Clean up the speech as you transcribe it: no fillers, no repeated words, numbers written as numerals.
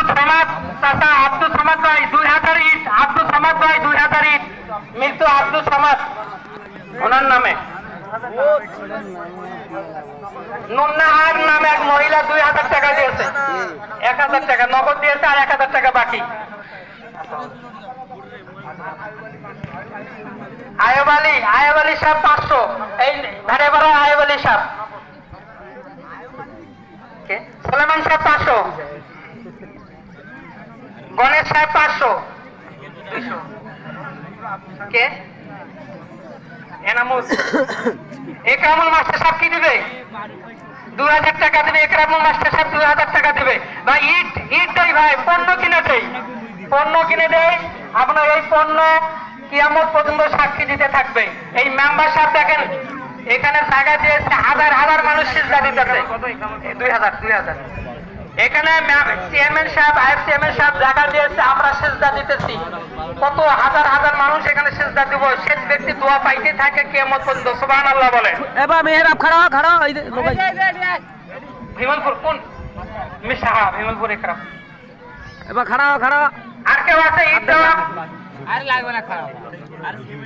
আব্দুল সামাদ চাচা আব্দুল সামাদ ভাই 2000 ইট। আব্দুল সামাদ ভাই 2000 ইট। মৃত্যু আব্দুল সামাদ ওনার নামে। নুন্নাহার নামে এক মহিলা 2000 টাকা দিয়েছে, 1000 টাকা নগদ দিয়েছে আর 1000 টাকা বাকি। আয়ব আলী সাহেব 500, এই ধারে বাড়া আয়ব আলী সাহেব। সুলেমান সাহেব 500, গণেশ সাহেব 500, কে এনামুল একরামুল মাস্টার সাহেব কি দিবে? 2000 টাকা দিবে। একরামুল মাস্টার সাহেব 2000 টাকা দিবে। ভাই ইট দেয় ভাই, পণ্য কিনে দেয়, পণ্য কিনে দেয়। আপনার এই পণ্য কিয়ামত পর্যন্ত সাক্ষী দিতে থাকবে। এই মেম্বার সাহেব দেখেন এখানে জায়গা দিয়েছে, হাজার হাজার মানুষ সিজদা দিতেছে। 2000 এখানে চেয়ারম্যান সাহেব আইএফ চেয়ারম্যান সাহেব জায়গা দিয়েছে, আমরা সিজদা দিতেছি। কত হাজার হাজার মানুষ এখানে সিজদা দিব। শেষ ব্যক্তি দোয়া পাইতে থাকে কিয়ামত পর্যন্ত। সুবহানাল্লাহ বলে। এবার মেহরাব খাড়া এই যে ভিমলপুর কোন মিশাহা ভিমলপুর একরাম। এবার খাড়া আর কেউ আছে ঈদ দেওয়া? আর লাগবে না খাড়া।